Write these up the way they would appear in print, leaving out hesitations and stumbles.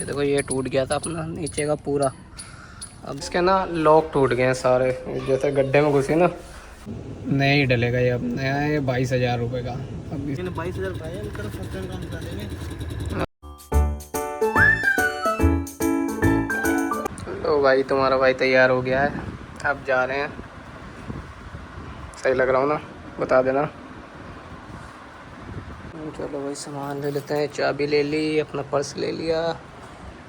ये देखो ये टूट गया था अपना नीचे का पूरा। अब इसके ना लॉक टूट गए हैं सारे, जैसे गड्ढे में घुसी ना। नहीं डलेगा ये अब नया है, ये 22,000 रुपये का। अब 22,000 लो भाई तुम्हारा भाई तैयार हो गया है, अब जा रहे हैं। सही लग रहा हूँ ना, बता देना। चलो भाई सामान ले लेते हैं, चाबी ले ली, अपना पर्स ले लिया,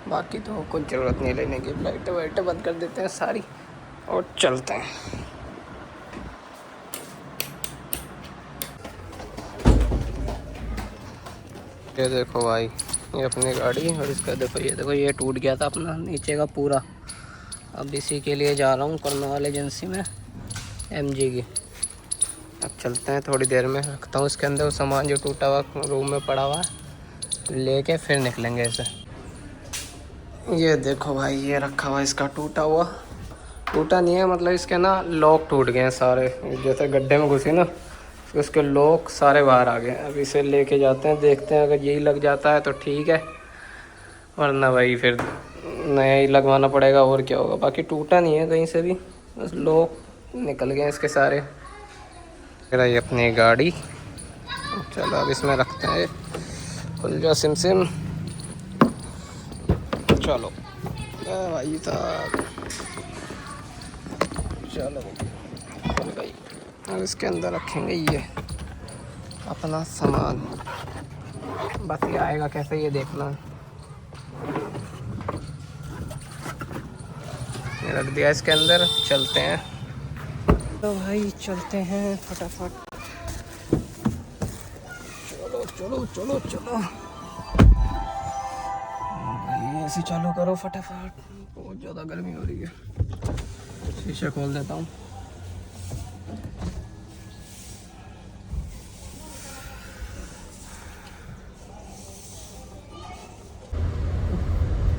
बाकी तो कुछ ज़रूरत नहीं लेने की। लाइटें वाइटें बंद कर देते हैं सारी और चलते हैं। ये देखो भाई ये अपनी गाड़ी, और इसका देखो ये टूट गया था अपना नीचे का पूरा। अब इसी के लिए जा रहा हूँ कर्नवाल एजेंसी में एमजी की। अब चलते हैं, थोड़ी देर में रखता हूँ इसके अंदर वो सामान जो टूटा हुआ रूम में पड़ा हुआ है, लेके फिर निकलेंगे ऐसे। ये देखो भाई ये रखा हुआ इसका टूटा हुआ, टूटा नहीं है मतलब इसके ना लॉक टूट गए हैं सारे, जैसे गड्ढे में घुसी ना उसके लॉक सारे बाहर आ गए। अब इसे लेके जाते हैं, देखते हैं अगर यही लग जाता है तो ठीक है, वरना भाई फिर नया ही लगवाना पड़ेगा और क्या होगा। बाकी टूटा नहीं है कहीं से भी, बस लॉक निकल गए इसके सारे। मेरा ये अपनी गाड़ी, चलो अब इसमें रखते हैं, खुल जा सिम सिम। चलो भाई साहब, चलो खुल गई। अब इसके अंदर रखेंगे ये अपना सामान, बस ये आएगा कैसे ये देखना। ये रख दिया इसके अंदर, चलते हैं। तो भाई चलते हैं फटाफट, चलो चलो चलो चलो भाई ऐसे चालू करो फटाफट, बहुत ज़्यादा गर्मी हो रही है। शीशा खोल देता हूँ।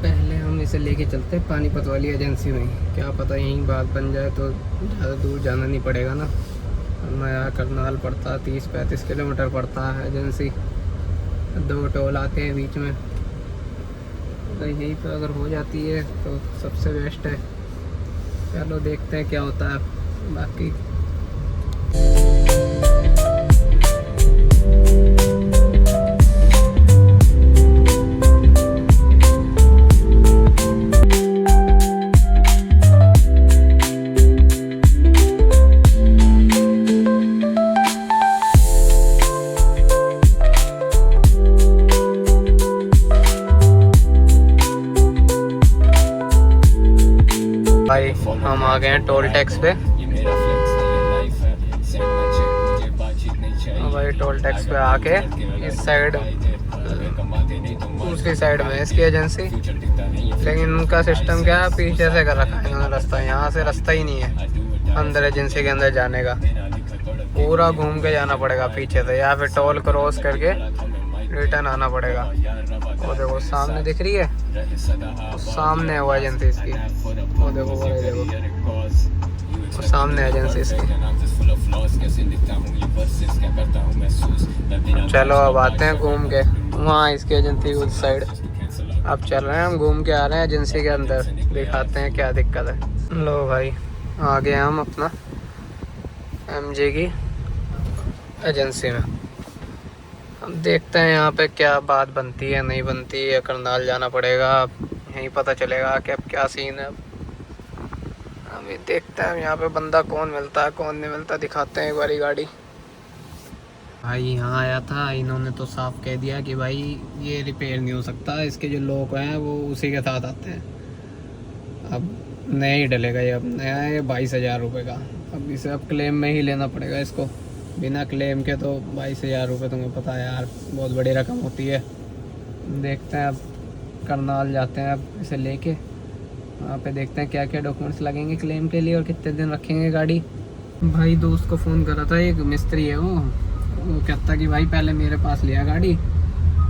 पहले हम इसे लेके चलते हैं पानीपत वाली एजेंसी में, क्या पता यहीं बात बन जाए तो ज़्यादा दूर जाना नहीं पड़ेगा ना। नया करनाल पड़ता 30-35 किलोमीटर पड़ता है एजेंसी, 2 टोल आते हैं बीच में, तो यहीं पर अगर हो जाती है तो सबसे बेस्ट है। चलो देखते हैं क्या होता है बाकी। भाई हम आ गए हैं टोल टैक्स पे। भाई टोल टैक्स पे आके इस साइड, दूसरी साइड में इसकी एजेंसी, लेकिन उनका सिस्टम क्या है, पीछे से कर रखा है इन्होंने रास्ता, यहाँ से रास्ता ही नहीं है अंदर एजेंसी के अंदर जाने का, पूरा घूम के जाना पड़ेगा पीछे से, या फिर टोल क्रॉस करके रिटर्न आना पड़ेगा। वो देखो सामने दिख रही है, वो सामने है वो एजेंसी इसकी, वो देखो वो देखो वो सामने एजेंसी इसकी। चलो अब आते हैं घूम के, वहाँ इसकी एजेंसी उस साइड। अब चल रहे हैं हम, घूम के आ रहे हैं एजेंसी के अंदर, दिखाते हैं क्या दिक्कत है। लो भाई आ गए हम अपना एमजे की एजेंसी में। हम देखते हैं यहाँ पे क्या बात बनती है नहीं बनती है, करनाल जाना पड़ेगा, यहीं पता चलेगा कि अब क्या सीन है। अभी देखते हैं यहाँ पे बंदा कौन मिलता है कौन नहीं मिलता, दिखाते हैं एक बारी गाड़ी। भाई यहाँ आया था, इन्होंने तो साफ कह दिया कि भाई ये रिपेयर नहीं हो सकता, इसके जो लोग हैं वो उसी के साथ आते हैं। अब नया ही डलेगा ये, अब नया है, ये 22,000 रुपये का। अब इसे अब क्लेम में ही लेना पड़ेगा इसको, बिना क्लेम के तो 22,000 रुपये, तुम्हें पता है यार बहुत बड़ी रकम होती है। देखते हैं अब करनाल जाते हैं, अब इसे लेके वहाँ पे देखते हैं क्या क्या डॉक्यूमेंट्स लगेंगे क्लेम के लिए और कितने दिन रखेंगे गाड़ी। भाई दोस्त को फ़ोन करा था, एक मिस्त्री है वो कहता कि भाई पहले मेरे पास लिया गाड़ी,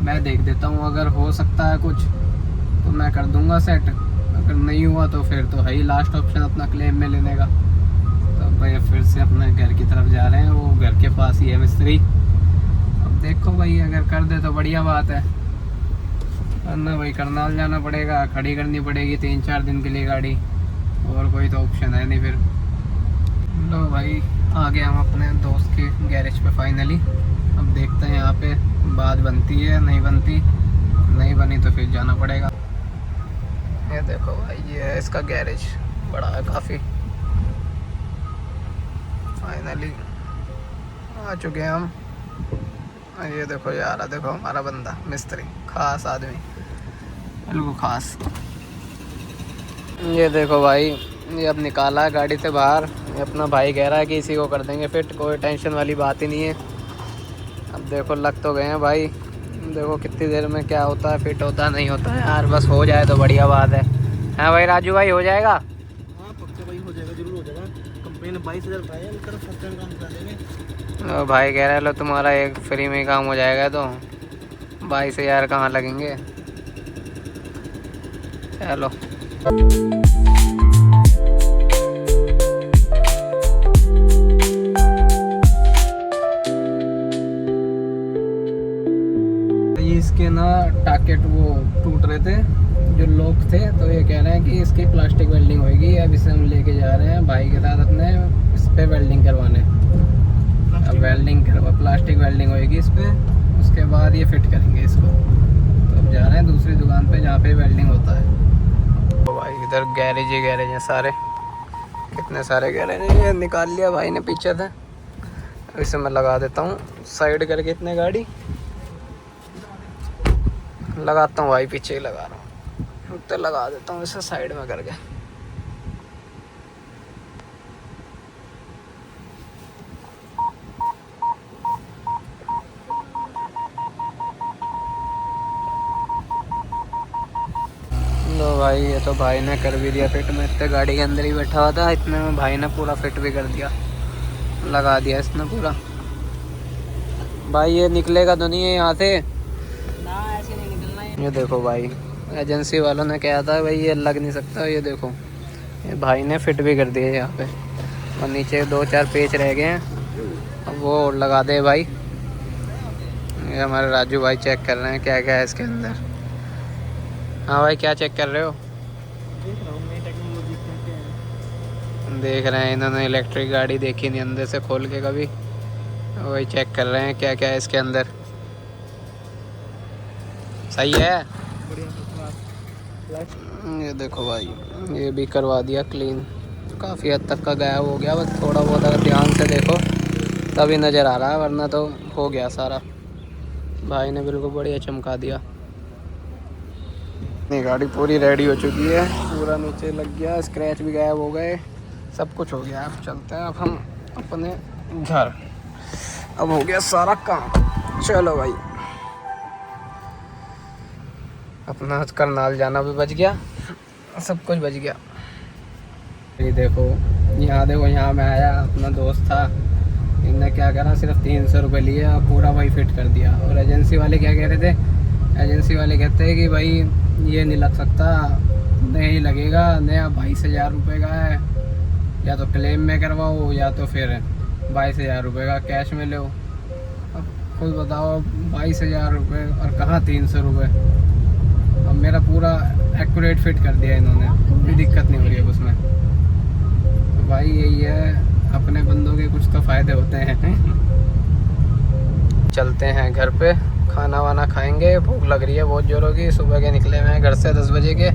मैं देख देता हूँ, अगर हो सकता है कुछ तो मैं कर दूँगा सेट, अगर नहीं हुआ तो फिर तो है ही लास्ट ऑप्शन अपना क्लेम में लेने का। तो भाई फिर से अपने घर की तरफ जा रहे हैं, वो घर के पास ही है मिस्त्री। अब देखो भाई अगर कर दे तो बढ़िया बात है, वरना भाई करनाल जाना पड़ेगा, खड़ी करनी पड़ेगी 3-4 दिन के लिए गाड़ी, और कोई तो ऑप्शन है नहीं फिर। लो भाई आ गए हम अपने दोस्त के गैरेज पे फाइनली। अब देखते हैं यहाँ पे बात बनती है नहीं बनती, नहीं बनी तो फिर जाना पड़ेगा। ये देखो भाई ये है इसका गैरेज, बड़ा है काफ़ी। फाइनली आ चुके हैं हम। ये देखो यार, देखो हमारा बंदा मिस्त्री, खास आदमी, बिल्कुल खास। ये देखो भाई ये अब निकाला गाड़ी से बाहर। ये अपना भाई कह रहा है कि इसी को कर देंगे फिट, कोई टेंशन वाली बात ही नहीं है। अब देखो लग तो गए हैं भाई, देखो कितनी देर में क्या होता है, फिट होता है नहीं होता है यार, बस हो जाए तो बढ़िया बात है। हाँ भाई राजू भाई हो जाएगा? हाँ पक्का भाई, हो जाएगा, जरूर हो जाएगा। कंपनी ने 22,000 बताया, मतलब फर्स्ट टाइम काम करा देंगे। भाई कह रहे लो तुम्हारा एक फ्री में काम हो जाएगा, तो 22,000 कहाँ लगेंगे। चलो इसके ना टाकेट वो टूट रहे थे, जो लॉक थे, तो ये कह रहे हैं कि इसकी प्लास्टिक वेल्डिंग होगी। अब इसे हम लेके जा रहे हैं भाई के साथ अपने इस पे वेल्डिंग करवाने। अब वेल्डिंग करवा, प्लास्टिक वेल्डिंग होगी इस पे, उसके बाद ये फिट करेंगे इसको। तो अब जा रहे हैं दूसरी दुकान पे जहाँ पे वेल्डिंग होता है। तो भाई इधर गैरेज ही गैरेज हैं सारे, कितने सारे गैरेज हैं। ये निकाल लिया भाई ने पीछे से, इसे मैं लगा देता हूँ साइड करके। इतने गाड़ी लगाता हूँ भाई, पीछे ही लगा रहा हूँ, तो लगा देता हूँ इसे साइड में करके। लो भाई ये तो भाई ने कर भी दिया फिट। मैं इतने गाड़ी के अंदर ही बैठा हुआ था, इतने में भाई ने पूरा फिट भी कर दिया, लगा दिया इसने पूरा। भाई ये निकलेगा तो नहीं है यहाँ से ना, ऐसे नहीं निकलना है। ये देखो भाई एजेंसी वालों ने कहा था भाई ये लग नहीं सकता। ये देखो ये भाई ने फिट भी कर दिया यहाँ पे, और नीचे 2-4 पेच रह गए हैं, अब वो लगा दे भाई। ये हमारे राजू भाई चेक कर रहे हैं क्या क्या है इसके अंदर। हाँ भाई क्या चेक कर रहे हो? देख रहा हूँ नई टेक्नोलॉजी क्या है। देख रहे हैं, इन्होंने इलेक्ट्रिक गाड़ी देखी नहीं अंदर से खोल के कभी, वही चेक कर रहे हैं क्या क्या है इसके अंदर। सही है। ये देखो भाई ये भी करवा दिया क्लीन, काफ़ी हद तक का गायब हो गया, बस थोड़ा बहुत अगर ध्यान से देखो तभी नज़र आ रहा है, वरना तो हो गया सारा। भाई ने बिल्कुल बढ़िया चमका दिया। नहीं गाड़ी पूरी रेडी हो चुकी है, पूरा नीचे लग गया, स्क्रैच भी गायब हो गए, सब कुछ हो गया। अब चलते हैं अब हम अपने घर, अब हो गया सारा काम। चलो भाई अपना करनाल जाना भी बच गया, सब कुछ बच गया। ये देखो यहाँ देखो, यहाँ मैं आया, अपना दोस्त था, इनने क्या करा, सिर्फ 300 रुपये लिए, पूरा वही फिट कर दिया। और एजेंसी वाले क्या कह रहे थे, एजेंसी वाले कहते हैं कि भाई ये नहीं लग सकता, नहीं लगेगा, नया 22,000 रुपये का है, या तो क्लेम में करवाओ या तो फिर 22,000 रुपये का कैश में लो। अब खुद बताओ 22,000 रुपये और कहाँ 300 रुपये। अब मेरा पूरा एक्यूरेट फिट कर दिया इन्होंने, कोई दिक्कत नहीं हो रही है उसमें। तो भाई यही है, अपने बंदों के कुछ तो फ़ायदे होते हैं। चलते हैं घर पे, खाना वाना खाएंगे, भूख लग रही है बहुत जोरों की। सुबह के निकले हुए हैं घर से 10 बजे के,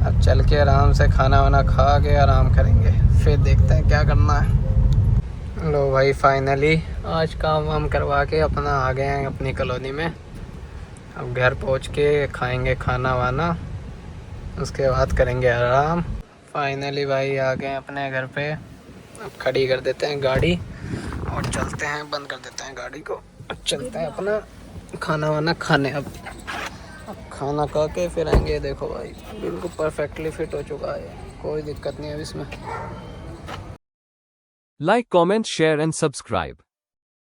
अब चल के आराम से खाना वाना खा के आराम करेंगे, फिर देखते हैं क्या करना है। लो भाई फाइनली आज काम वाम करवा के अपना आ गए हैं अपनी कॉलोनी में। अब घर पहुंच के खाएंगे खाना वाना, उसके बाद करेंगे आराम। फाइनली भाई आ गए अपने घर पे, अब खड़ी कर देते हैं गाड़ी और चलते हैं, बंद कर देते हैं गाड़ी को, चलते हैं अपना खाना वाना खाने। अब खाना खा के फिर आएंगे। देखो भाई बिल्कुल परफेक्टली फिट हो चुका है, कोई दिक्कत नहीं है अब इसमें। Like, comment, share and subscribe.